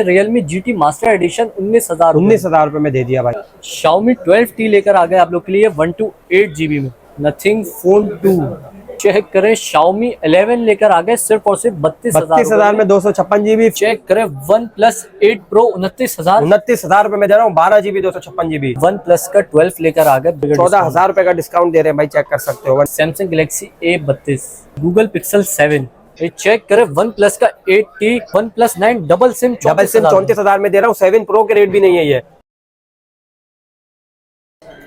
Realme GT master addition 19,000 रुपए में दे दिया भाई। Xiaomi 12T लेकर आ गए आप लोग के लिए 128GB में। नथिंग फोन 2 चेक करें। Xiaomi 11 लेकर आ गए सिर्फ और सिर्फ 32,000 में 256GB। चेक करें OnePlus 8 Pro 29,000 रुपए में दे रहा हूँ, 12GB 256GB। OnePlus का 12 लेकर आ गए 14,000 रुपए का डिस्काउंट दे रहे हैं भाई, चेक कर सकते हो। Samsung Galaxy A32 Google Pixel 7 ये चेक करें। OnePlus का 8T OnePlus 9 डबल सिम 34,000 में दे रहा हूँ। 7 Pro के रेट भी नहीं है ये।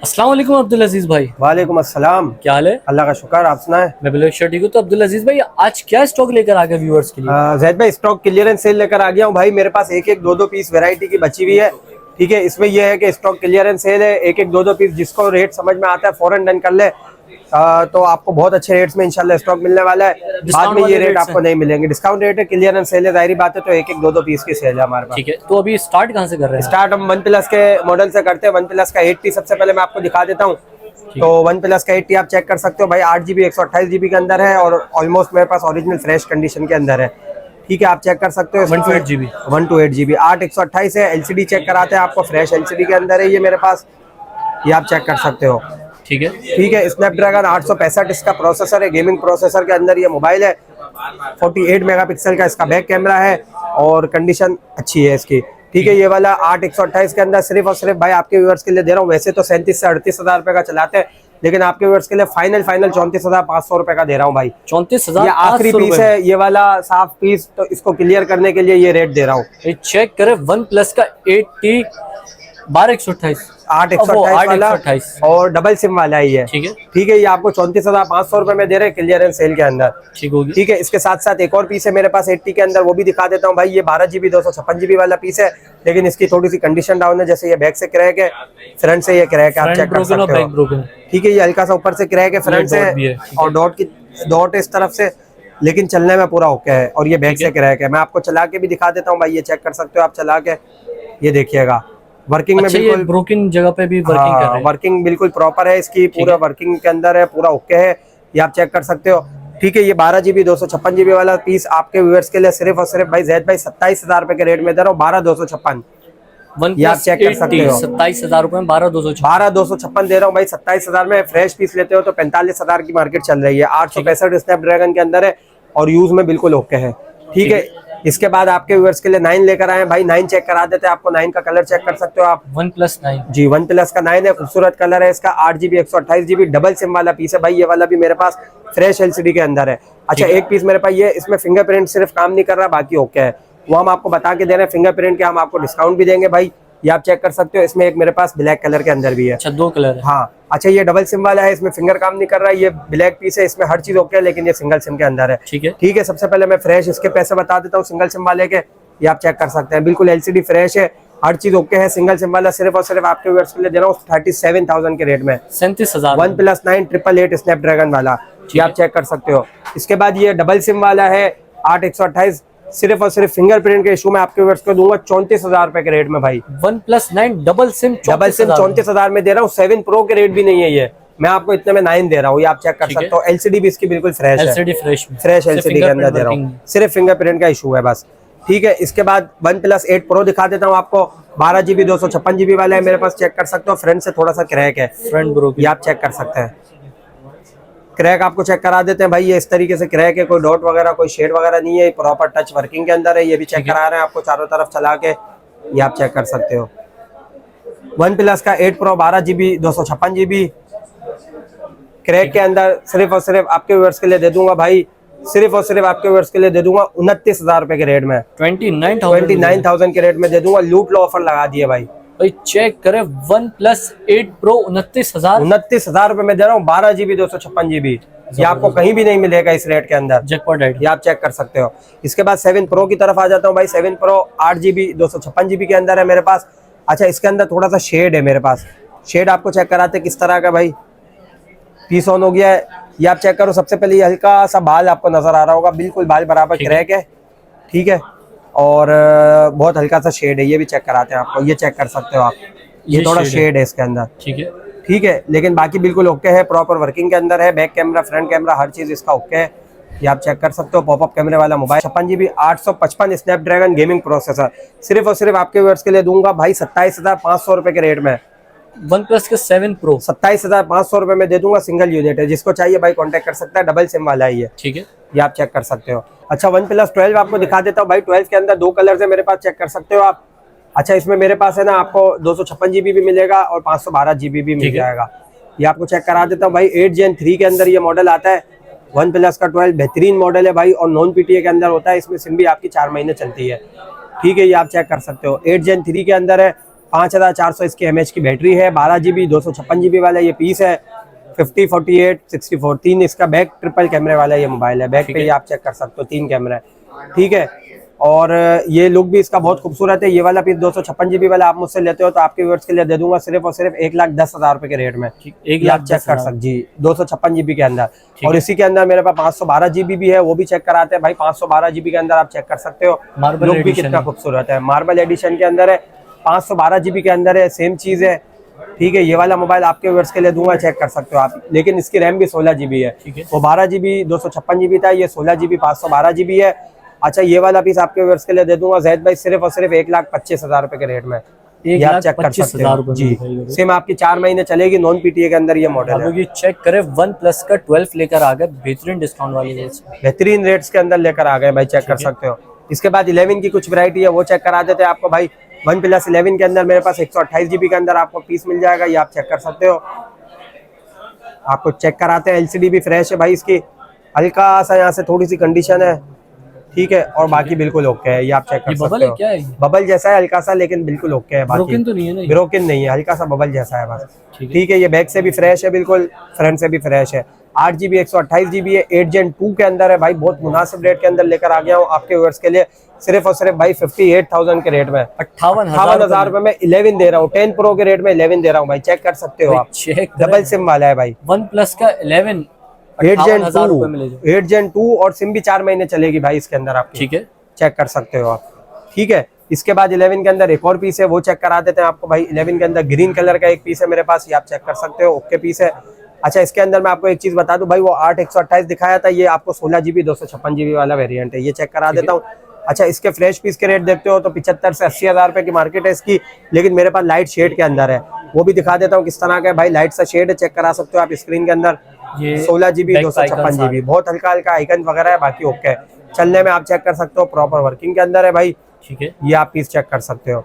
अस्सलाम वालेकुम अब्दुल अजीज भाई। वालेकुम अस्सलाम, क्या हाल है? अल्लाह का शुक्र, आप सुनाएं। मैं बिल्कुल ठीक हूँ। तो अब्दुल अजीज भाई आज क्या स्टॉक लेकर आ गए व्यूअर्स के लिए? जैद भाई स्टॉक क्लियरेंस सेल लेकर आ गया हूँ भाई। मेरे पास एक एक दो पीस वैरायटी की बची हुई है, ठीक है। इसमें यह है कि स्टॉक क्लियरेंस सेल है, एक एक दो पीस जिसको रेट समझ में आता है फौरन डन कर ले। तो आपको बहुत अच्छे रेट्स में इंशाल्लाह स्टॉक मिलने वाला है। बाद में ये रेट आपको नहीं मिलेंगे, डिस्काउंट रेट है, क्लियरेंस सेल है, जाहिर बात है। तो एक एक दो पीस की सेल है हमारे पास। ठीक है, तो अभी स्टार्ट कहाँ से कर रहे हैं? स्टार्ट हम OnePlus के मॉडल से करते हैं। OnePlus का 8T सबसे पहले मैं आपको दिखा देता हूँ। तो OnePlus का 8T आप चेक कर सकते हो भाई, 8GB 128GB के अंदर है और ऑलमोस्ट मेरे पास ओरिजिनल फ्रेश कंडीशन के अंदर है, ठीक है। आप चेक कर सकते हो। 128GB 8 128 है। LCD चेक कराते हैं आपको, फ्रेश LCD के अंदर है ये मेरे पास, ये आप चेक कर सकते हो, ठीक है। ठीक है। स्नैपड्रैगन 865 इसका प्रोसेसर है, गेमिंग प्रोसेसर के अंदर ये मोबाइल है। 48 मेगापिक्सल का इसका बैक कैमरा है और कंडीशन अच्छी है इसकी, ठीक है। ये वाला 8 128 के अंदर सिर्फ और सिर्फ भाई आपके व्यूअर्स के लिए दे रहा हूँ। वैसे तो 37 से 38,000 रुपए का चलाते हैं, लेकिन आपके व्यूअर्स के लिए फाइनल 34,500 रुपए का दे रहा हूँ भाई। 34,000 ये आखिरी पीस है, ये वाला साफ पीस, तो इसको क्लियर करने के लिए ये रेट दे रहा हूँ। चेक करें OnePlus का 8T 12 128 8 128 वाला और डबल सिम वाला ही है, ठीक है। ठीक है। ये आपको 34,500 रुपए में दे रहे हैं क्लियरेंस सेल के अंदर, ठीक होगी, ठीक है। इसके साथ साथ एक और पीस है मेरे पास 8T के अंदर, वो भी दिखा देता हूँ भाई। ये 12GB 256GB वाला पीस है, लेकिन इसकी थोड़ी सी कंडीशन डाउन है। जैसे ये बैक से क्रैक है, फ्रंट से ये क्रैक है, आप चेक कर सकते हो, ठीक है। ये हल्का सा ऊपर से क्रैक है फ्रंट से, और डॉट इस तरफ से, लेकिन चलने में पूरा ओके है। और ये बैक से क्रैक है, मैं आपको चला के भी दिखा देता हूँ भाई, ये चेक कर सकते हो आप चला के, ये देखिएगा वर्किंग में बिल्कुल ब्रोकन जगह पे भी वर्किंग कर रहे हैं। वर्किंग बिल्कुल प्रॉपर है इसकी, पूरा वर्किंग के अंदर है, पूरा ओके है, ये आप चेक कर सकते हो, ठीक है। ये 12GB 256GB वाला पीस आपके व्यूअर्स के लिए सिर्फ और सिर्फ भाई जैद भाई 27,000 रुपए के रेट में दे रहा हूँ, 12,256। ये आप चेक कर सकते हो, 27,000 रुपए में 12,256 दे रहा हूँ भाई। 27,000 में फ्रेश पीस लेते हो तो 45,000 की मार्केट चल रही है। 865 स्नैपड्रैगन के अंदर है और यूज में बिल्कुल ओके है, ठीक है। इसके बाद आपके व्यूअर्स के लिए 9 लेकर आए भाई, 9 चेक करा देते हैं आपको। 9 का कलर चेक कर सकते हो आप। OnePlus 9 जी, OnePlus का 9 है, खूबसूरत कलर है इसका। 8GB 128GB डबल सिम वाला पीस है भाई। ये वाला भी मेरे पास फ्रेश LCD के अंदर है। अच्छा, एक पीस मेरे पास ये, इसमें फिंगरप्रिंट सिर्फ काम नहीं कर रहा, बाकी ओके है, वो हम आपको बता के दे रहे हैं। फिंगरप्रिंट के हम आपको डिस्काउंट भी देंगे भाई, ये आप चेक कर सकते हो। इसमें एक मेरे पास ब्लैक कलर के अंदर भी है। अच्छा, 2 कलर है, हाँ। अच्छा, ये डबल सिम वाला है, इसमें फिंगर काम नहीं कर रहा है, ये ब्लैक पीस है, इसमें हर चीज ओके है, लेकिन ये सिंगल सिम के अंदर है, ठीक है, ठीक है। सबसे पहले मैं फ्रेश इसके पैसे बता देता हूँ सिंगल सिम वाले के, ये आप चेक कर सकते हैं। बिल्कुल LCD फ्रेश है, हर चीज ओके है। सिंगल सिम वाला सिर्फ और सिर्फ आपके व्यूअर्स के लिए दे रहा हूँ 37,000 के रेट में, 37,000। OnePlus 9 888 स्नैपड्रैगन वाला, ये आप चेक कर सकते हो। इसके बाद ये डबल सिम वाला है 8 128, सिर्फ और सिर्फ फिंगरप्रिंट के इशू में आपके व्यूअर्स को दूंगा 34,000 रुपए के रेट में भाई। OnePlus 9 डबल सिम 34,000 में दे रहा हूँ। 7 Pro के रेट भी नहीं है ये, मैं आपको इतने में 9 दे रहा हूँ, ये आप चेक कर सकते हो। LCD भी इसकी बिल्कुल फ्रेश है, फ्रेश LCD के अंदर दे रहा हूँ, सिर्फ फिंगरप्रिंट का इशू है बस, ठीक है। इसके बाद OnePlus 8 Pro दिखा देता हूँ आपको। 12GB 256GB वाला है मेरे पास, चेक कर सकते हो। फ्रंट से थोड़ा सा क्रैक है, फ्रंट ब्रो, ये आप चेक कर सकते हैं। क्रैक आपको चेक करा देते हैं भाई, ये इस तरीके से क्रैक है, कोई डॉट वगैरह कोई शेड वगैरह नहीं है, प्रॉपर टच वर्किंग के अंदर है। ये भी चेक करा रहे हैं आपको चारों तरफ चला के, ये आप चेक कर सकते हो। OnePlus का 8 Pro 12GB 256GB क्रैक के अंदर सिर्फ और सिर्फ आपके व्यूअर्स के लिए दे दूंगा भाई, सिर्फ और सिर्फ आपके व्यूअर्स के लिए दे दूंगा 29,000 रुपए के रेट में, 29,000 के रेट में दे दूंगा। लूट लो ऑफर लगा दिए भाई। चेक करें OnePlus 8 Pro 29,000 रुपए में दे रहा हूँ, 12GB 256GB, ये आपको कहीं भी नहीं मिलेगा इस रेट के अंदर, ये आप चेक कर सकते हो। इसके बाद 7 Pro की तरफ आ जाता हूँ भाई। 7 Pro 8GB 256GB के अंदर है मेरे पास। अच्छा, इसके अंदर थोड़ा सा शेड है मेरे पास, शेड आपको चेक कराते किस तरह का भाई। पीस ऑन हो गया है, ये आप चेक करो। सबसे पहले ये हल्का सा बाल आपको नजर आ रहा होगा, बिल्कुल बाल बराबर क्रैक है, ठीक है। और बहुत हल्का सा शेड है, ये भी चेक कराते हैं आपको, ये चेक कर सकते हो आप। ये थोड़ा शेड है इसके अंदर, ठीक है, लेकिन बाकी बिल्कुल ओके है, प्रॉपर वर्किंग के अंदर है। बैक कैमरा, फ्रंट कैमरा, हर चीज इसका ओके है, ये आप चेक कर सकते हो, पॉपअप कैमरे वाला mobile, 56GB 855 Snapdragon gaming processor, सिर्फ और सिर्फ आपके व्यूअर्स के लिए दूंगा भाई 27,500 रुपए के रेट में। वन प्लस का 7 Pro 27,500 रुपए में दे दूंगा, सिंगल यूनिट है, जिसको चाहिए भाई कांटेक्ट कर सकता है, डबल सिम वाला है ये। ठीक है, ये आप चेक कर सकते हो। अच्छा, वन प्लस 12 आपको दिखा देता हूँ भाई। 12 के अंदर 2 कलर है मेरे पास, चेक कर सकते हो आप। अच्छा, इसमें मेरे पास है ना आपको 256GB भी मिलेगा और 512GB भी मिल जाएगा। ये आपको चेक करा देता हूँ भाई। 8 Gen 3 के अंदर ये मॉडल आता है। वन प्लस का 12 बेहतरीन मॉडल है भाई, और नॉन PTA के अंदर होता है। इसमें सिम भी आपकी 4 महीने चलती है। ठीक है, ये आप चेक कर सकते हो। 8 Gen 3 के अंदर है, 5400 इसकी mAh की बैटरी है, 12GB 256GB वाला ये पीस है, 50, 48, 64 3 इसका बैक ट्रिपल कैमरे वाला ये मोबाइल है। बैक पे ये आप चेक कर सकते हो 3 कैमरा है। ठीक है, और ये लुक भी इसका बहुत खूबसूरत है। ये वाला पीस 256GB वाला आप मुझसे लेते हो तो आपके व्यूअर्स के लिए दे दूंगा सिर्फ और सिर्फ 1,10,000 रुपए के रेट में। 1,00,000 चेक कर सकते जी, 256GB के अंदर। और इसी के अंदर मेरे पास 512GB भी है, वो भी चेक कराते हैं भाई। 512GB के अंदर आप चेक कर सकते हो, लुक भी कितना खूबसूरत है। मार्बल एडिशन के अंदर है, 512GB के अंदर है, सेम चीज है। ठीक है, ये वाला मोबाइल आपके व्यूअर्स के लिए दूंगा, चेक कर सकते हो आप। लेकिन इसकी रैम भी 16GB है। वो 12GB 256GB था, ये 16GB 512GB है। अच्छा, ये वाला पीस आपके व्यूअर्स के लिए दे दूंगा जैद भाई सिर्फ और सिर्फ 1,25,000 रुपए के रेट में। ये आप चेक कर सकते हो जी। सिम आपकी 4 महीने चलेगी, नॉन PTA के अंदर ये मॉडल है। ये चेक करें, वन प्लस का 12 लेकर आ गए बेहतरीन डिस्काउंट वाली रेट्स, बेहतरीन रेट्स के अंदर लेकर आ गए भाई, चेक कर सकते हो। इसके बाद 11 की कुछ वैरायटी है, वो चेक करा देते हैं आपको भाई। वन प्लस 11 के अंदर मेरे पास 128GB के अंदर आपको पीस मिल जाएगा, ये आप चेक कर सकते हो। आपको चेक कराते हैं, LCD भी फ्रेश है भाई इसकी, हल्का सा यहाँ से थोड़ी सी कंडीशन है। ठीक है, और बाकी बिल्कुल ओके है, ये आप चेक कर सकते हो। क्या है? बबल जैसा है हल्का सा, लेकिन बिल्कुल ओके है। ब्रोकन तो नहीं है ना? ब्रोकन नहीं है, हल्का सा बबल जैसा है बस। ठीक है, ये बैक से भी फ्रेश है बिल्कुल, फ्रंट से भी फ्रेश है। 8GB 128GB है, 8 Gen 2 के अंदर है भाई। बहुत मुनासिब रेट के अंदर लेकर आ गया हूँ आपके व्यूअर्स के लिए, सिर्फ और सिर्फ भाई 58,000 के रेट में, 58,000 रुपए में 11 दे रहा हूँ। 10 Pro के रेट में 11 दे रहा हूँ भाई, चेक कर सकते हो आप। डबल सिम वाला है भाई, वन प्लस का 11 8 Gen 2 और सिम भी 4 महीने चलेगी भाई इसके अंदर आपकी। ठीक है, चेक कर सकते हो आप। ठीक है, इसके बाद 11 के अंदर एक और पीस है, वो चेक करा देते हैं आपको भाई। 11 के अंदर ग्रीन कलर का एक पीस है मेरे पास, ये आप चेक कर सकते हो, ओके पीस है। अच्छा, इसके अंदर मैं आपको एक चीज बता दूं भाई, वो 8 128 दिखाया था, ये आपको 16GB 256GB वाला वेरिएंट है, ये चेक करा देता हूँ। अच्छा, इसके फ्रेश पीस के रेट देखते हो तो 75 से 80,000 रुपए की मार्केट है इसकी, लेकिन मेरे पास लाइट शेड के अंदर है, वो भी दिखा देता हूँ किस तरह का है भाई। लाइट सा शेड है, चेक करा सकते हो आप स्क्रीन के अंदर। 16GB 256GB, बहुत हल्का हल्का आइकन वगैरह है, बाकी ओके है। चलने में आप चेक कर सकते हो, प्रॉपर वर्किंग के अंदर है भाई। ठीक है, ये आप पीस चेक कर सकते हो।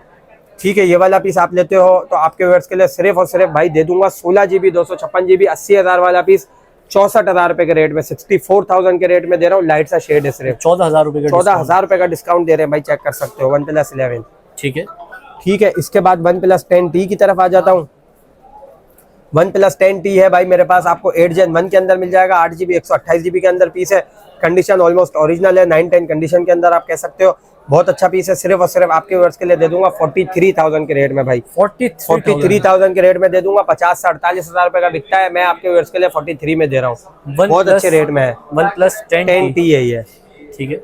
ठीक है, ये वाला पीस आप लेते हो तो आपके व्यूअर्स के लिए सिर्फ और सिर्फ भाई दे दूंगा 16GB 256GB 80,000 वाला पीस 64,000 रुपए के रेट में, 64,000 के रेट में दे रहा हूँ। लाइट सा शेड है, सिर्फ 14,000 रुपए, 14,000 रुपए का डिस्काउंट दे रहे हैं भाई, चेक कर सकते हो। One plus 11। ठीक है, ठीक है, इसके बाद वन प्लस 10T की तरफ आ जाता हूँ। वन प्लस 10T है भाई मेरे पास, आपको 8 Gen 1 के अंदर मिल जाएगा, 8GB 128GB के अंदर पीस है। कंडीशन ऑलमोस्ट ओरिजिनल है, 9-10 कंडीशन के अंदर आप कह सकते हो। बहुत अच्छा पीस है, सिर्फ और सिर्फ आपके व्यूअर्स के लिए दे दूंगा 43,000 के रेट में भाई। 43,000 के रेट में दे दूंगा। 50 से 48,000 रुपए का बिकता है, मैं आपके व्यूअर्स के लिए 43 में दे रहा हूँ। बहुत अच्छे रेट में है। वन प्लस 10T है ये। ठीक है,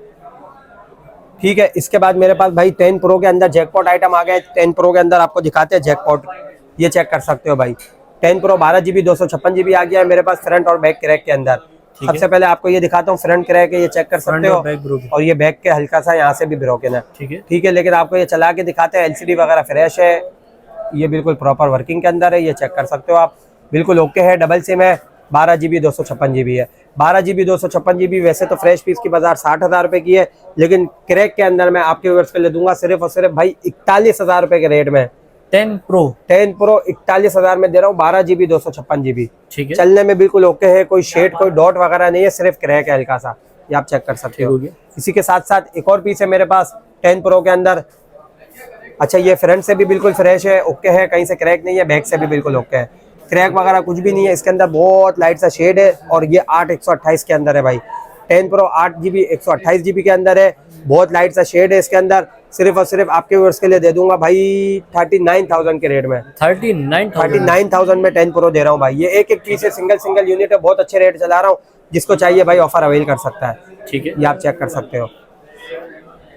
ठीक है, इसके बाद मेरे पास भाई 10 Pro के अंदर जैकपॉट आइटम आ गए। 10 Pro के अंदर आपको दिखाते हैं जैकपॉट, ये चेक कर सकते हो भाई। 10 Pro 12GB 256GB आ गया है मेरे पास, फ्रंट और बैक क्रैक के अंदर। सबसे पहले आपको ये दिखाता हूँ, फ्रंट क्रैक है, ये चेक कर सकते हो, और ये बैक के हल्का सा यहाँ से भी ब्रोकन है। ठीक है, लेकिन आपको ये चला के दिखाते हैं, LCD वगैरह फ्रेश है, ये बिल्कुल प्रॉपर वर्किंग के अंदर है, ये चेक कर सकते हो आप, बिल्कुल ओके है। डबल सिम है, 12GB 256GB है। 12GB 256GB वैसे तो फ्रेश पीस की बाजार 60,000 रुपए की है, लेकिन क्रैक के अंदर मैं आपके व्यूअर्स के लिए दूंगा सिर्फ और सिर्फ भाई 41,000 रुपए के रेट में। 10 Pro 41,000 में दे रहा हूँ, 12GB 256GB। ठीक है, चलने में बिल्कुल ओके है, कोई शेड कोई डॉट वगैरह नहीं है, सिर्फ क्रैक है हल्का सा, ये आप चेक कर सकते हो। इसी के साथ साथ एक और पीस है मेरे पास 10 Pro के अंदर। अच्छा, ये फ्रंट से भी बिल्कुल फ्रेश है, ओके है, कहीं से क्रैक नहीं है, बैक से भी बिल्कुल ओके है, क्रैक वगैरह कुछ भी नहीं है। इसके अंदर बहुत लाइट सा शेड है, और ये 8 128 के अंदर है भाई। 10 Pro 8GB 128GB के अंदर है, बहुत लाइट सा शेड है इसके अंदर। सिर्फ और सिर्फ आपके व्यूअर्स के लिए दे दूंगा भाई 39,000 के रेट में। 39,000 में 10 Pro दे रहा हूँ भाई। ये एक पीस है, सिंगल यूनिट है, बहुत अच्छे रेट चला रहा हूँ, जिसको चाहिए भाई ऑफर अवेल कर सकता है। ठीक है, ये आप चेक कर सकते हो।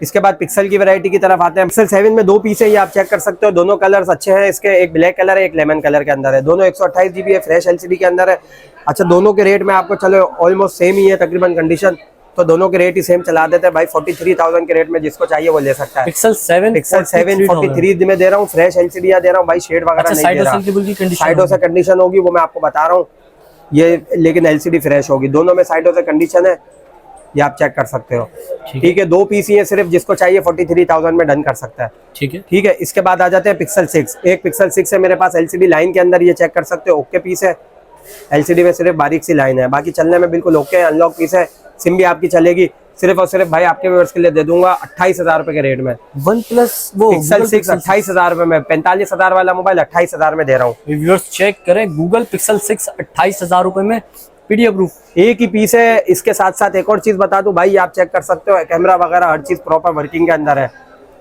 इसके बाद पिक्सल की वैरायटी की तरफ आते हैं। पिक्सल 7 में 2 पीस है, ये आप चेक कर सकते हो, दोनों कलर्स अच्छे हैं इसके, एक ब्लैक कलर है, एक लेमन कलर के अंदर है, दोनों 128GB है, फ्रेश LCD के अंदर है। अच्छा, दोनों के रेट में आपको चलो ऑलमोस्ट सेम ही है तकरीबन कंडीशन। तो दोनों के रेट ही सेम चला देते हैं भाई। 43,000 के रेट में जिसको चाहिए वो ले सकता है। पिक्सल 7 43 में दे रहा हूँ, फ्रेश एलसीडी दे रहा हूँ भाई, शेड वगैरह नहीं दे रहा। साइडों से कंडीशन होगी वो मैं आपको बता रहा हूँ ये, लेकिन एलसीडी फ्रेश होगी। दोनों में साइडों से कंडीशन है, ये आप चेक कर सकते हो। ठीक है, 2 पीस ही है सिर्फ, जिसको चाहिए 43,000 में डन कर सकता है। ठीक है। इसके बाद आ जाते हैं पिक्सल 6। एक पिक्सल 6 है मेरे पास एलसीडी लाइन के अंदर, ये चेक कर सकते हो। ओके पीस है, एलसीडी में सिर्फ बारीक सी लाइन है, बाकी चलने में बिल्कुल ओके है। अनलॉक पीस है, सिम भी आपकी चलेगी। सिर्फ और सिर्फ भाई आपके व्यूअर्स के लिए दे दूंगा 28,000 रुपए के रेट में। OnePlus वो पिक्सल 6 28,000 रुपए में, 45,000 वाला मोबाइल 28,000 में दे रहा हूँ। व्यूअर्स चेक करें, गूगल पिक्सल 6 28,000 रुपए में, पीडीएफ प्रूफ। एक ही पीस है। इसके साथ साथ एक और चीज बता दूं भाई, आप चेक कर सकते हो, कैमरा वगैरह हर चीज प्रॉपर वर्किंग के अंदर है,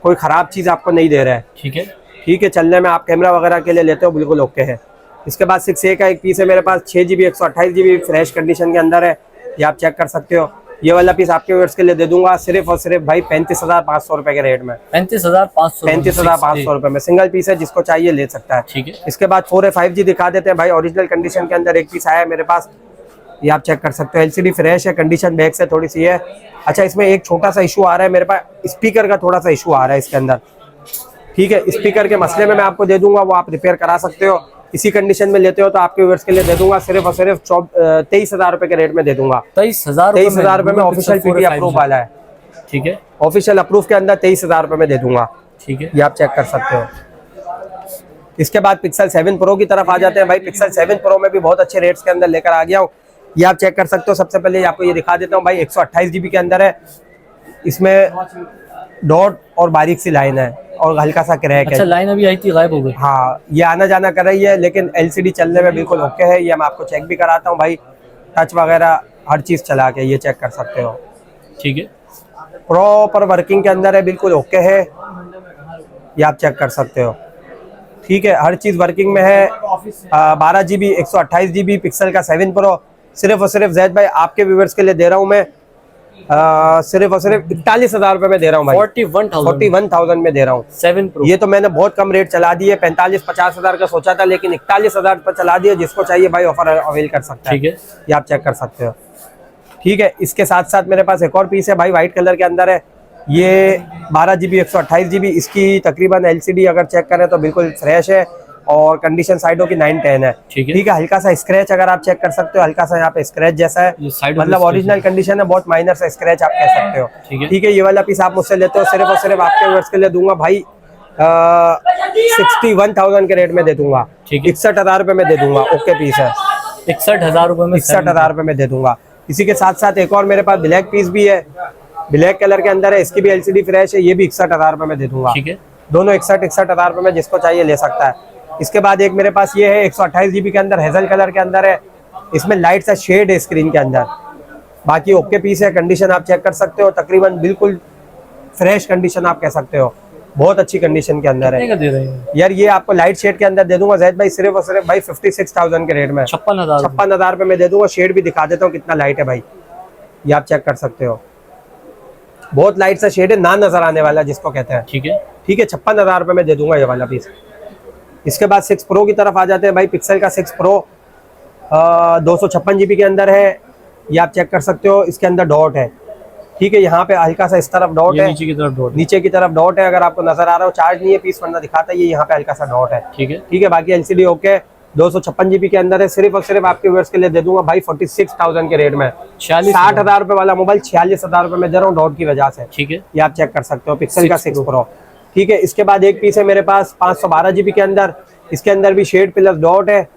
कोई खराब चीज आपको नहीं दे रहा है। ठीक है, चलने में आप कैमरा वगैरह के लिए लेते हो बिल्कुल ओके है। इसके बाद 6A का एक पीस है मेरे पास, 6GB 128GB फ्रेश कंडीशन के अंदर है, ये आप चेक कर सकते हो। ये वाला पीस आपके व्यूअर्स के लिए दे दूंगा सिर्फ और सिर्फ भाई 35,500 रुपए के रेट में। 35,500 रुपए में सिंगल पीस है, जिसको चाहिए ले सकता है। ठीक है। इसके बाद 4A 5G दिखा देते हैं भाई, ओरिजिनल कंडीशन के अंदर एक पीस आया है मेरे पास, ये आप चेक कर सकते हो। एलसीडी फ्रेश है, कंडीशन बैक से थोड़ी सी है। अच्छा, इसमें एक छोटा सा इशू आ रहा है मेरे पास, स्पीकर का थोड़ा सा इशू आ रहा है इसके अंदर। ठीक है, स्पीकर के मसले में मैं आपको दे दूंगा, वो आप रिपेयर करा सकते हो। इसी कंडीशन में लेते हो तो आपके व्यूअर्स के लिए दे दूंगा सिर्फ और सिर्फ 23,000 रुपए के रेट में दे दूंगा। 23,000 रुपए में ऑफिशियल पीटी अप्रूव वाला है। ठीक है, ऑफिशियल अप्रूव के अंदर 23,000 रुपए में दे दूंगा। ठीक है, ये आप चेक कर सकते हो। इसके बाद पिक्सल 7 प्रो की तरफ आ जाते हैं भाई। पिक्सल 7 प्रो में भी बहुत अच्छे रेट्स के अंदर लेकर आ गया हूँ, ये आप चेक कर सकते हो। सबसे पहले आपको ये दिखा देता हूँ भाई, 128GB के अंदर है, इसमें डॉट और बारीक सी लाइन है और हल्का सा क्रैक है। अच्छा, लाइन अभी आई थी, गायब हो गई। हाँ, ये आना जाना कर रही है, लेकिन एलसीडी चलने में बिल्कुल ओके है। ये मैं आपको चेक भी कराता हूँ भाई, टच वगैरह हर चीज चला के ये चेक कर सकते हो। ठीक है, प्रॉपर वर्किंग के अंदर है, बिल्कुल ओके है, ये आप चेक कर सकते हो। ठीक है, हर चीज वर्किंग में है। 12GB 128GB पिक्सल का 7 प्रो सिर्फ और सिर्फ जैद भाई आपके व्यूअर्स के लिए दे रहा हूँ मैं सिर्फ और सिर्फ 41,000 रुपए में दे रहा हूँ भाई। 41,000 में दे रहा हूँ 7 प्रो। ये तो मैंने बहुत कम रेट चला दिए, 45-50 हजार का सोचा था, लेकिन 41,000 पर चला दिया। जिसको चाहिए भाई ऑफर अवेल कर सकता है। ठीक है, ये आप चेक कर सकते हो। ठीक है, इसके साथ साथ मेरे पास एक और पीस है भाई, व्हाइट कलर के अंदर है, ये 12GB 128GB। इसकी तकरीबन एलसीडी अगर चेक करें तो बिल्कुल फ्रेश है और कंडीशन साइडों की 9-10 है। ठीक है, हल्का सा स्क्रैच अगर आप चेक कर सकते हो, हल्का सा यहाँ पे स्क्रैच जैसा है, मतलब ओरिजिनल कंडीशन है, बहुत माइनर सा स्क्रैच आप कह सकते हो। ठीक है, ये वाला पीस आप मुझसे लेते हो सिर्फ और सिर्फ आपके व्यूअर्स के लिए दूंगा भाई 61,000 के रेट में दे दूंगा। 61,000 रुपए में दे दूंगा। ओके पीस है, 61,000 रुपए में, 61,000 रुपए में दे दूंगा। इसी के साथ साथ एक और मेरे पास ब्लैक पीस भी है, ब्लैक कलर के अंदर है, इसकी भी एलसीडी फ्रेश है, ये भी 61,000 रुपए में दे दूंगा। ठीक है, दोनों 61,000 रुपए में, जिसको चाहिए ले सकता है। इसके बाद एक मेरे पास ये है 128GB के अंदर, हेजल कलर के अंदर है, इसमें लाइट सा शेड है स्क्रीन के अंदर, बाकी ओके पीस है। कंडीशन आप चेक कर सकते हो, तकरीबन बिल्कुल फ्रेश कंडीशन आप कह सकते हो, बहुत अच्छी कंडीशन के अंदर है। दे रहे हैं यार, ये आपको लाइट शेड के अंदर दे दूंगा जैद भाई सिर्फ और सिर्फ भाई 56,000 के रेट में, 56,000 रुपए में दे दूंगा। शेड भी दिखा देता हूँ कितना लाइट है भाई, ये आप चेक कर सकते हो, बहुत लाइट सा शेड है, ना नजर आने वाला जिसको कहते हैं। ठीक है, 56,000 रुपए में दे दूंगा ये वाला पीस। इसके बाद 6 प्रो की तरफ आ जाते हैं भाई। पिक्सल का 6 प्रो 256GB के अंदर है, ये आप चेक कर सकते हो। इसके अंदर डॉट है, ठीक है, यहाँ पे हल्का सा इस तरफ डॉट है, नीचे की तरफ डॉट है, अगर आपको नजर आ रहा हो। चार्ज नहीं है पीस, वरना दिखाता है, ये यहाँ पे हल्का सा डॉट है। ठीक है, बाकी एलसीडी ओके। 256GB के अंदर है, सिर्फ और सिर्फ आपके व्यूअर्स के लिए दे दूंगा भाई 46,000 के रेट में। 60,000 रुपए वाला मोबाइल 46,000 रुपए में दे रहा हूँ डॉट की वजह से। ठीक है, ये आप चेक कर सकते हो, पिक्सल का 6 प्रो। ठीक है, इसके बाद एक पीस है मेरे पास 512GB के अंदर, इसके अंदर भी शेड प्लस डॉट है,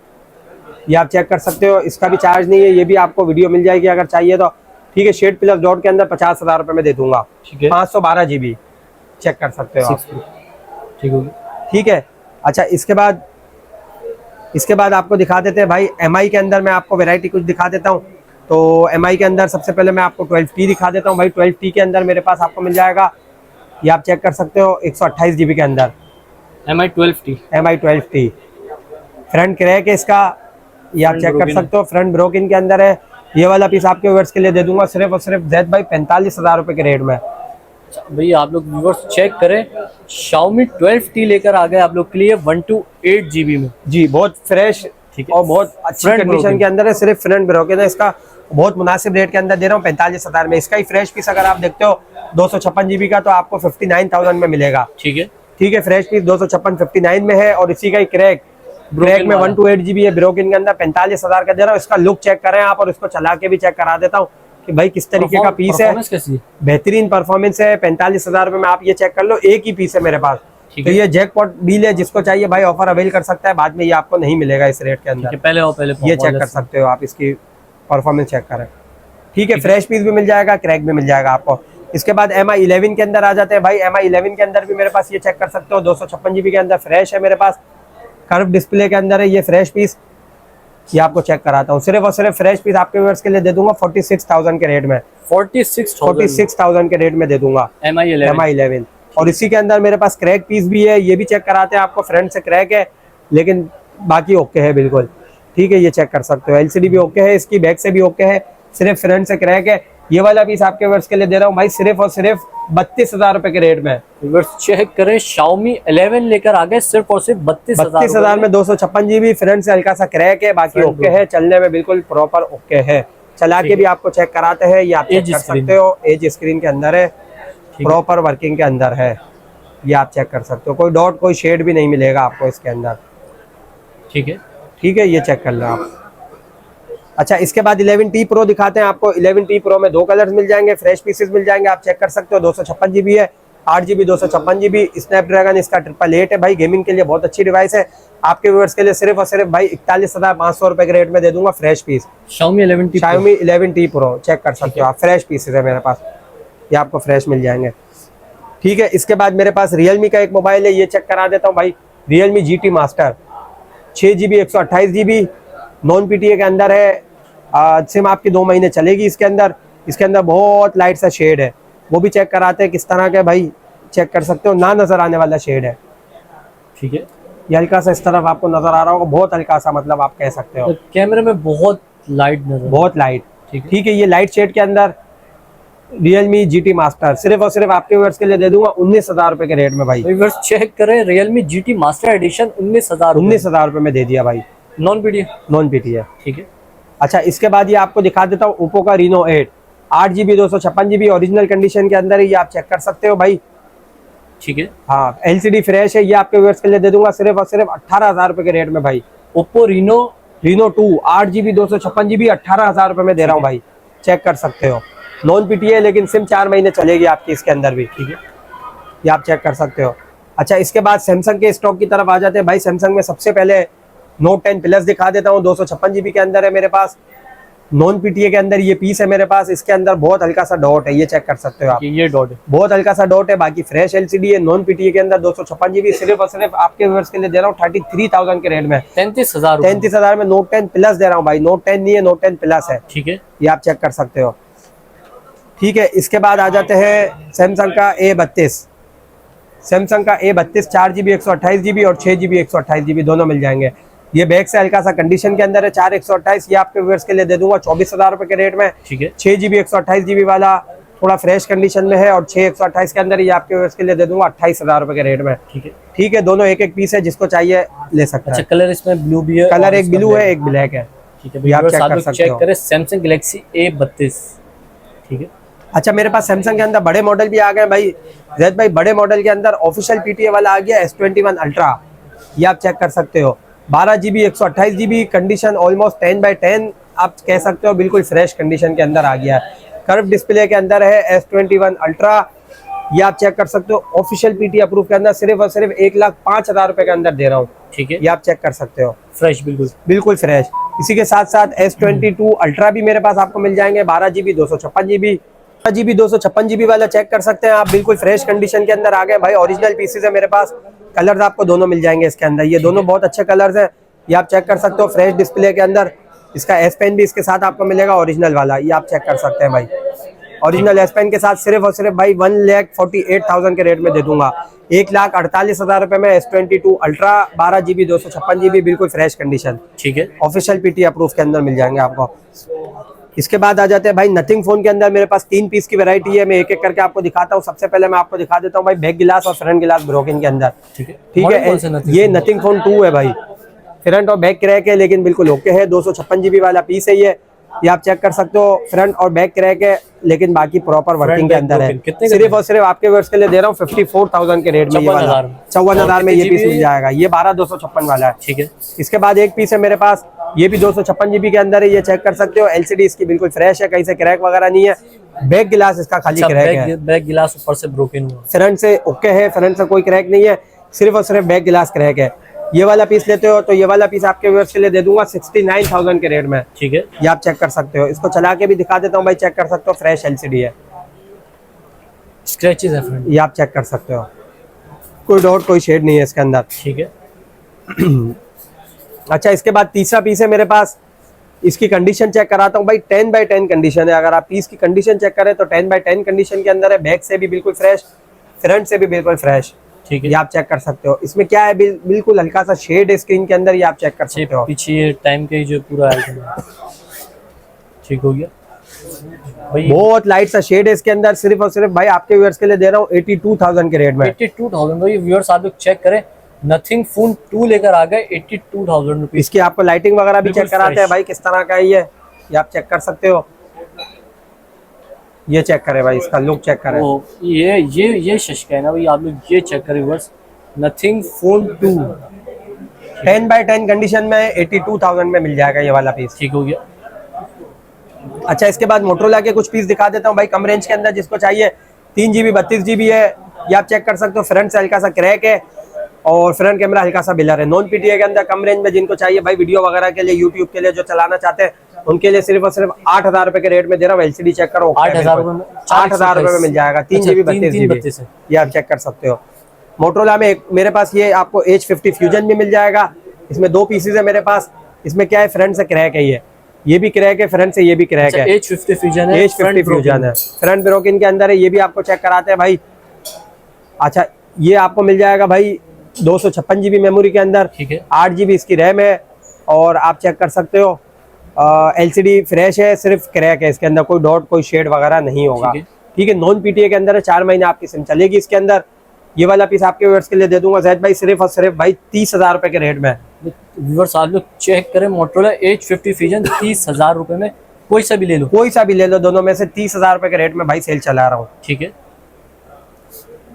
ये आप चेक कर सकते हो। इसका भी चार्ज नहीं है, ये भी आपको वीडियो मिल जाएगी अगर चाहिए तो। ठीक है, शेड प्लस डॉट के अंदर 50,000 रुपए में दे दूंगा। 512GB चेक कर सकते हो आप। ठीक है, अच्छा, इसके बाद आपको दिखा देते हैं भाई MI के अंदर, मैं आपको वैरायटी कुछ दिखा देता हूँ। तो MI के अंदर सबसे पहले मैं आपको 12T दिखा देता हूँ भाई। 12T के अंदर मेरे पास आपको मिल जाएगा, ये आप चेक कर सकते हो, 128GB के अंदर MI 12T। फ्रंट क्रैक है इसका, ये आप चेक कर सकते हो, फ्रंट ब्रोकन के अंदर है। ये वाला पीस आपके व्यूअर्स के लिए दे दूंगा सिर्फ और सिर्फ जैद भाई 45,000 रुपए के रेट में। भैया आप लोग व्यूअर्स चेक करें, Xiaomi 12T लेकर आ गए आप लोग के लिए 128GB में। जी, बहुत फ्रेश ठीक है। और बहुत अच्छी Front कंडीशन broken। के अंदर है, सिर्फ फ्रंट ब्रोकन है। इसका बहुत मुनासिब रेट के अंदर दे रहा हूँ 45,000 में। इसका ही फ्रेश पीस अगर आप देखते हो 256 जीबी का तो आपको 59,000 में मिलेगा। ठीक है। ठीक है, फ्रेश पीस 256 59 में है। और इसी का ही क्रैक में 128 जीबी है ब्रोकन के अंदर 45,000 का दे रहा हूँ। इसका लुक चेक करें आप, और इसको चला के भी चेक करा देता हूँ कि भाई किस तरीके का पीस है। कैसी है? बेहतरीन परफॉर्मेंस है। 45,000 में आप ये चेक कर लो, एक ही पीस है मेरे पास। तो ये जैकपॉट डील है, जिसको चाहिए भाई ऑफर अवेल कर सकता है। बाद में ये आपको नहीं मिलेगा इस रेट के अंदर। पहले ये चेक कर सकते हो आप, इसकी परफॉर्मेंस चेक करें। ठीक है, फ्रेश पीस भी मिल जाएगा, क्रैक भी मिल जाएगा आपको। इसके बाद MI 11 के अंदर आ जाते हैं भाई। MI 11 के अंदर भी मेरे पास ये चेक कर सकते हो 256 जीबी के अंदर फ्रेश है मेरे पास। कर्व डिस्प्ले के अंदर है ये फ्रेश पीस। ये आपको चेक कराता हूँ। सिर्फ और सिर्फ फ्रेश पीस आपके व्यूअर्स के लिए दे दूंगा 46,000 के रेट में। 46,000 के रेट में दे दूंगा MI 11। और इसी के अंदर मेरे पास क्रैक पीस भी है, ये भी चेक कराते हैं आपको। फ्रंट से क्रैक है लेकिन बाकी ओके है बिल्कुल। ठीक है, ये चेक कर सकते हो। LCD भी ओके है, इसकी बैक से भी ओके है, सिर्फ फ्रंट से क्रैक है। ये वाला पीस आपके व्यूअर्स के लिए दे रहा हूँ भाई सिर्फ और सिर्फ 32,000 रुपए के रेट में। चेक करें, Xiaomi 11 लेकर आ गए सिर्फ और सिर्फ 32,000 में 256 जीबी। फ्रंट से हल्का सा क्रैक है, बाकी ओके है, चलने में बिल्कुल प्रॉपर ओके है। चला के भी आपको चेक कराते हैं, ये आप चेक कर सकते हो। एज स्क्रीन के अंदर है, प्रॉपर वर्किंग के अंदर है, ये आप चेक कर सकते हो। कोई डॉट कोई शेड भी नहीं मिलेगा आपको इसके अंदर। ठीक है। ठीक है, ये चेक कर लो आप। अच्छा, इसके बाद 11T Pro दिखाते हैं आपको। 11T Pro में 2 कलर्स मिल जाएंगे, फ्रेश पीसेस मिल जाएंगे, आप चेक कर सकते हो। 256 जीबी है, 8 जीबी 256 जीबी। स्नैपड्रैगन इसका 888 है भाई। गेमिंग के लिए बहुत अच्छी डिवाइस है। आपके व्यूअर्स के लिए सिर्फ और सिर्फ भाई 41,500 रुपए के रेट में दे दूंगा fresh piece. Xiaomi 11T Pro check कर सकते हो आप। फ्रेश पीसेस है मेरे पास, ये आपको फ्रेश मिल जाएंगे। ठीक है, इसके बाद मेरे पास Realme का एक मोबाइल है, ये चेक करा देता हूँ भाई। Realme GT Master 6 GB 128 GB non PTA के अंदर है। सिम आपकी 2 महीने चलेगी इसके अंदर। इसके अंदर बहुत लाइट सा शेड है, वो भी चेक कराते हैं किस तरह का भाई। चेक कर सकते हो, ना नजर आने वाला शेड है। ठीक है, ये हल्का सा इस तरफ आपको नजर आ रहा होगा, बहुत हल्का सा, मतलब आप कह सकते हो। तो कैमरे में बहुत लाइट नजर, बहुत लाइट। ठीक है, ये लाइट शेड के अंदर Realme GT Master सिर्फ और सिर्फ आपके व्यूअर्स के लिए दे दूंगा 19,000 रुपए के रेट में भाई। व्यूअर्स चेक करें, Realme GT Master एडिशन 19,000 रुपए में दे दिया भाई। Non PTA। ठीक है। अच्छा, इसके बाद ये आपको दिखा देता हूँ Oppo का Reno 8 8 GB 256 GB original condition के अंदर है, ये आप चेक कर सकते हो भाई। ठीक है। हाँ, LCD फ्रेश है, ये आपके व्यूअर्स के लिए दे दूंगा सिर्फ और सिर्फ 18,000 रुपए के रेट में भाई। Oppo Reno 2 8 जीबी 256 जीबी 18,000 रुपए में दे रहा हूँ भाई। चेक कर सकते हो, नॉन PTA लेकिन सिम 4 महीने चलेगी आपकी इसके अंदर भी। ठीक है, ये आप चेक कर सकते हो। अच्छा, इसके बाद सैमसंग के स्टॉक की तरफ आ जाते हैं भाई। सैमसंग में सबसे पहले Note 10 Plus दिखा देता हूँ। 256 जीबी के अंदर है मेरे पास। नॉन PTA के अंदर ये पीस है मेरे पास। इसके अंदर बहुत हल्का सा डॉट है, ये चेक कर सकते हो आप। ये डॉट है, बहुत हल्का सा डॉट है, बाकी फ्रेश LCD है। नॉन PTA के अंदर 256 जीबी सिर्फ और सिर्फ आपके व्यूअर्स के लिए दे रहा हूँ 33,000 के रेट में। 33,000 में Note 10 Plus दे रहा हूँ भाई। Note 10 नहीं है, Note 10 Plus है। ठीक है, ये आप चेक कर सकते हो। ठीक है, इसके बाद आ जाते हैं सैमसंग का A32। सैमसंग का A32 4 जीबी 128 जीबी और 6 जीबी 128 जीबी दोनों मिल जाएंगे। ये बैक से हल्का सा कंडीशन के अंदर है, 4 128। ये आपके व्यूअर्स के लिए दे दूंगा 24,000 रुपए के रेट में। ठीक है। 6 जीबी 128 जीबी वाला थोड़ा फ्रेश कंडीशन में है, और 6 128 के अंदर ये आपके व्यूअर्स के लिए दे दूंगा 28,000 रुपए के रेट में। ठीक है। ठीक है, दोनों एक एक पीस है, जिसको चाहिए ले सकता है। अच्छा, कलर इसमें ब्लू भी है, कलर एक ब्लू है, एक ब्लैक है। ठीक है, आप चेक करें सैमसंग गैलेक्सी A32। ठीक है। अच्छा, मेरे पास सैमसंग के अंदर बड़े मॉडल भी आ गए भाई। जैद भाई, बड़े मॉडल के अंदर ऑफिशियल PTA वाला आ गया S21 अल्ट्रा, ये आप चेक कर सकते हो। 12 जीबी 128 जीबी कंडीशन ऑलमोस्ट 10/10 आप कह सकते हो, बिल्कुल फ्रेश कंडीशन के अंदर आ गया है। कर्व डिस्प्ले के अंदर है S21 अल्ट्रा, ये आप चेक कर सकते हो। ऑफिशियल PTA अप्रूव के अंदर सिर्फ और सिर्फ 1,05,000 रुपए के अंदर दे रहा हूँ। ठीक है, ये आप चेक कर सकते हो, फ्रेश, बिल्कुल फ्रेश। इसी के साथ साथ S22 अल्ट्रा भी मेरे पास आपको मिल जाएंगे। 12 जीबी 256 जीबी 256 जीबी वाला चेक कर सकते हैं आप, बिल्कुल फ्रेश कंडीशन के अंदर आ गए भाई। ओरिजिनल पीसेस है मेरे पास। कलर्स आपको दोनों मिल जाएंगे इसके अंदर, ये दोनों बहुत अच्छे कलर्स हैं, ये आप चेक कर सकते हो। फ्रेश डिस्प्ले के अंदर इसका S पेन भी इसके साथ आपको मिलेगा ओरिजिनल वाला, ये आप चेक कर सकते हैं भाई। ओरिजिनल S पेन के साथ सिर्फ और सिर्फ भाई 1,48,000 के रेट में दे दूंगा। 1,48,000 रुपए में S22 अल्ट्रा 12 जीबी 256 जीबी बिल्कुल फ्रेश कंडीशन। ठीक है, ऑफिशियल PTA अप्रूव के अंदर मिल जाएंगे आपको। इसके बाद आ जाते हैं भाई नथिंग फोन के अंदर। मेरे पास 3 पीस की वैरायटी है, मैं एक एक करके आपको दिखाता हूँ। सबसे पहले मैं आपको दिखा देता हूँ भाई बैक गिलास और फ्रंट गिलास ब्रोकन के अंदर। ठीक है, ये नथिंग फोन 2 है भाई। फ्रंट और बैक क्रैक है लेकिन बिल्कुल ओके है। 256 जीबी वाला पीस है ये आप चेक कर सकते हो। फ्रंट और बैक क्रैक है लेकिन बाकी प्रॉपर वर्किंग के अंदर है। सिर्फ और सिर्फ आपके व्यूअर्स के लिए दे रहा हूँ 54,000 के रेट में ये वाला 54,000 में ये पीस मिल जाएगा। ये 12,256 वाला है। ठीक है। इसके बाद एक पीस है मेरे पास, ये भी 256 जीबी के अंदर है। ये चेक कर सकते हो। एलसीडी इसकी बिल्कुल फ्रेश है, कहीं से क्रैक वगैरह नहीं है। बैक गिलास इसका खाली क्रैक है, बैक गिलास ऊपर से ब्रोकन हुआ। फ्रंट से ओके है, फ्रंट से कोई क्रैक नहीं है, सिर्फ और सिर्फ बैक गिलास क्रैक है। ये वाला पीस लेते हो तो ये वाला पीस आपके व्यूअर्स के लिए दे दूंगा 69,000 के रेट में। ठीक है। ये आप चेक कर सकते हो। इसको चला के भी दिखा देता हूँ भाई, चेक कर सकते हो। फ्रेश एलसीडी है, स्क्रैचेस है फ्रंट, ये आप चेक कर सकते हो। कोई डॉट कोई शेड नहीं है इसके अंदर। ठीक है। अच्छा, इसके बाद तीसरा पीस है मेरे पास। इसकी कंडीशन चेक कराता हूँ भाई। 10/10 कंडीशन है। अगर आप पीस की कंडीशन चेक करें तो 10/10 कंडीशन के अंदर है। बैक से भी बिल्कुल फ्रेश, फ्रंट से भी बिल्कुल फ्रेश। ठीक है। ये आप चेक कर सकते हो। इसमें क्या है, बिल्कुल हल्का सा शेड है स्क्रीन के अंदर, ये आप चेक कर सकते हो। पीछे टाइम का जो पूरा आइटम है। ठीक हो गया भाई। बहुत लाइट सा शेड है इसके अंदर। सिर्फ और सिर्फ भाई आपके व्यूअर्स के लिए दे रहा हूँ 82,000 के रेट में। 82,000 भाई। व्यूअर्स आप लोग चेक करें, नथिंग फोन 2 लेकर आ गए 82,000 रुपीज। इसकी आपको लाइटिंग वगैरह भी चेक कराते हैं भाई, किस तरह का है ये आप चेक कर सकते हो। ये चेक करें भाई, इसका लुक चेक करें। ये शशका है ना भाई, आप लोग ये चेक करें व्यूअर्स, नथिंग फोन 2 10/10 कंडीशन में 82,000 में मिल जाएगा ये वाला पीस। ठीक हो गया। अच्छा, इसके बाद मोटरोला के कुछ पीस दिखा देता हूँ भाई, कम रेंज के अंदर जिसको चाहिए। 3 GB 32 GB है, ये आप चेक कर सकते हो। फ्रंट से हल्का सा क्रैक है और फ्रंट कैमरा हल्का सा बिलर है। नॉन पीटीए के अंदर कम रेंज में जिनको चाहिए भाई, वीडियो वगैरह के लिए, यूट्यूब के लिए जो चलाना चाहते हैं उनके लिए सिर्फ और सिर्फ 8,000 रुपए के रेट में दे रहा हूँ। एलसीडी चेक करो, 8,000 रुपए में मिल जाएगा। 3 GB 32 GB ये आप चेक कर सकते हो। मोटरोला में मेरे पास ये आपको H50 फ्यूजन भी मिल जाएगा। इसमें 2 पीसेज है मेरे पास। इसमें क्या है, फ्रंट से क्रैक है, ये भी क्रैक है, फ्रंट से ये भी क्रैक है। H50 फ्यूजन है, H50 फ्यूजन है, फ्रंट ब्रोकन के अंदर है। ये भी आपको चेक कराते हैं भाई। अच्छा, ये आपको मिल जाएगा भाई 256 GB मेमोरी के अंदर। ठीक है। 8 GB इसकी रैम है और आप चेक कर सकते हो। एलसीडी फ्रेश है, सिर्फ क्रैक है इसके अंदर, कोई डॉट कोई शेड वगैरह नहीं होगा। ठीक है। नॉन पीटीए के अंदर है, 4 महीने आपकी सिम चलेगी इसके अंदर। ये वाला पीस आपके व्यूअर्स के लिए दे दूंगा जैद भाई सिर्फ और सिर्फ भाई 30,000 रुपए के रेट में। व्यूअर्स आप लोग चेक करें, मोटरोला H50 फ्यूजन 30,000 रुपए में कोई सा भी ले लो, कोई सा भी ले लो, दोनों में से 30,000 रुपए के रेट में भाई सेल चला रहा हूँ। ठीक है।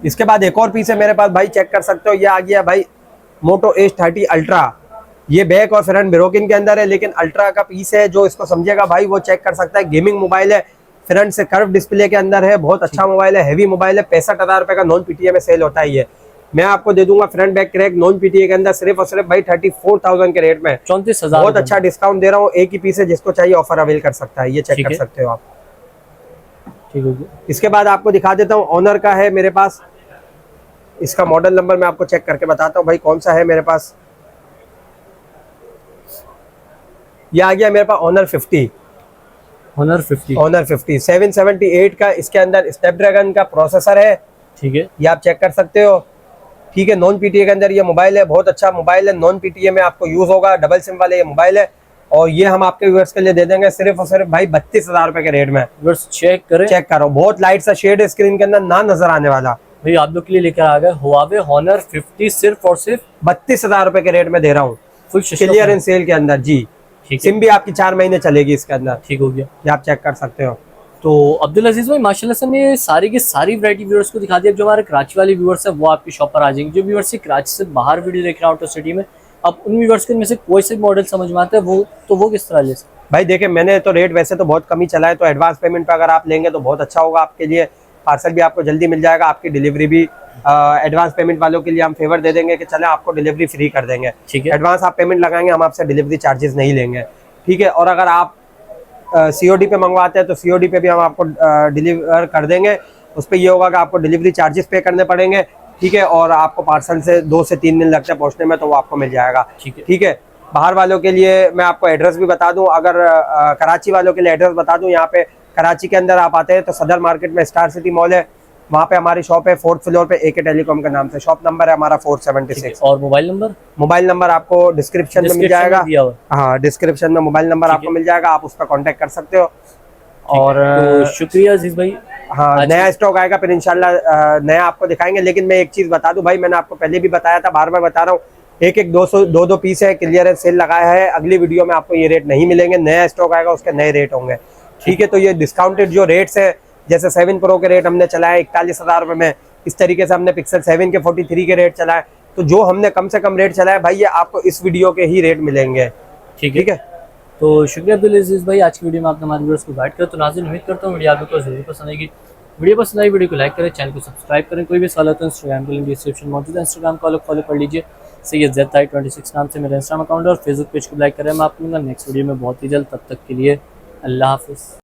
इसके बाद एक और पीस है मेरे पास भाई, चेक कर सकते हो। ये आ गया भाई मोटो H30 अल्ट्रा। ये बैक और फ्रंट ब्रोकन के अंदर है लेकिन अल्ट्रा का पीस है। जो इसको समझेगा भाई वो चेक कर सकता है। गेमिंग मोबाइल है, फ्रंट से कर्व डिस्प्ले के अंदर है, बहुत अच्छा मोबाइल है, हैवी मोबाइल है। 65,000 रुपए का नॉन पीटीए में सेल होता है ये। मैं आपको दे दूंगा front back crack non PTA के अंदर सिर्फ और सिर्फ भाई 34,000 के रेट में। 34,000 बहुत अच्छा डिस्काउंट दे रहा हूँ। एक ही पीस है, जिसको चाहिए ऑफर अवेल कर सकता है। ये चेक कर सकते हो आप। ठीक है। इसके बाद आपको दिखा देता हूँ, ऑनर का है मेरे पास। इसका मॉडल नंबर मैं आपको चेक करके बताता हूँ भाई कौन सा है मेरे पास। ये आ गया मेरे पास ऑनर 50। ऑनर 50 778 का इसके अंदर स्नैपड्रैगन का प्रोसेसर है। ठीक है। ये आप चेक कर सकते हो। ठीक है। नॉन पीटीए के अंदर ये मोबाइल है, बहुत अच्छा मोबाइल है। नॉन पीटीए में आपको यूज होगा, डबल सिम वाले ये मोबाइल है। और ये हम आपके व्यूअर्स के लिए दे देंगे सिर्फ और सिर्फ भाई 32,000 रुपए के रेट में। व्यूअर्स चेक करें, चेक करो, बहुत लाइट सा शेड है स्क्रीन के अंदर, ना नजर आने वाला। भाई आप लोग के लिए लेकर आ गए हुआवे हॉनर 50 सिर्फ और सिर्फ 32,000 रुपए के रेट में दे रहा हूँ, फुल क्लियर इन सेल के अंदर जी। सिम भी आपकी 4 महीने चलेगी इसके अंदर। ठीक हो गया। ये आप चेक कर सकते हो। तो अब्दुल अजीज भाई माशाल्लाह से हमने सारी की सारी वैरायटी व्यूअर्स को दिखा दिया। जो हमारे कराची वाले व्यूअर्स है वो आपकी शॉप पर आ जाएंगे। जो व्यूअर्स कराची से बाहर वीडियो देख रहे हैं आउट ऑफ सिटी में, अब उन व्यूअर्स के में से कोई से मॉडल समझ में आता है वो किस तरह ले सकते भाई? देखिए, मैंने तो रेट वैसे तो बहुत कम ही चला है, तो एडवांस पेमेंट पे अगर आप लेंगे तो बहुत अच्छा होगा आपके लिए। पार्सल भी आपको जल्दी मिल जाएगा, आपकी डिलीवरी भी एडवांस पेमेंट वालों के लिए हम फेवर दे देंगे कि चले आपको डिलीवरी फ्री कर देंगे। ठीक है। एडवांस आप पेमेंट लगाएंगे, हम आपसे डिलीवरी चार्जेस नहीं लेंगे। ठीक है। और अगर आप सीओडी पे मंगवाते हैं तो सीओडी पे भी हम आपको डिलीवर कर देंगे। उस पर ये होगा कि आपको डिलीवरी चार्जेस पे करने पड़ेंगे। ठीक है। और आपको पार्सल से 2 से 3 दिन लगते हैं पहुंचने में, तो वो आपको मिल जाएगा। ठीक है। बाहर वालों के लिए मैं आपको एड्रेस भी बता दूं, अगर कराची वालों के लिए एड्रेस बता दूं, यहाँ पे कराची के अंदर आप आते हैं तो सदर मार्केट में स्टार सिटी मॉल है, वहाँ पे हमारी शॉप है 4th फ्लोर पे AK टेलीकॉम के नाम से। शॉप नंबर है हमारा 476। और मोबाइल नंबर आपको डिस्क्रिप्शन में मिल जाएगा। हाँ, डिस्क्रिप्शन में मोबाइल नंबर आपको मिल जाएगा, आप उस पर कॉन्टेक्ट कर सकते हो। और तो शुक्रिया अजीज भाई। हाँ, नया स्टॉक आएगा फिर इंशाल्लाह नया आपको दिखाएंगे। लेकिन मैं एक चीज बता दूं भाई, मैंने आपको पहले भी बताया था, बार बार बता रहा हूँ, एक एक 200 पीस है, क्लियरेंस सेल लगाया है। अगली वीडियो में आपको ये रेट नहीं मिलेंगे, नया स्टॉक आएगा उसके नए रेट होंगे, ठीक है। तो ये डिस्काउंटेड जो रेट्स है, जैसे 7 प्रो के रेट हमने चलाए 41,000 रुपये में, इस तरीके से हमने पिक्सल 7 के 43 के रेट चलाए। तो जो हमने कम से कम रेट चलाए भाई, ये आपको इस वीडियो के ही रेट मिलेंगे, ठीक है। तो शुक्रिया अब्दुल अजीज भाई, आज की वीडियो में आपने हमारे व्यूअर्स को गाइड किया। तो नाज़रीन, उम्मीद करता हूँ वीडियो आपको जरूर पसंद आएगी। वीडियो पसंद आई वीडियो को लाइक करें, चैनल को सब्सक्राइब करें। कोई भी सवाल हो तो इंस्टाग्राम के लिंक डिस्क्रिप्शन मौजूद है, इंस्टाग्राम को फॉलो कर लीजिए। SayyedZai26 नाम से मेरा इंस्टाग्राम अकाउंट है, और फेसबुक पेज को लाइक करें। मैं आपको मिलूंगा नेक्स्ट वीडियो में बहुत ही जल्द। तब तक के लिए अल्लाह हाफिज़।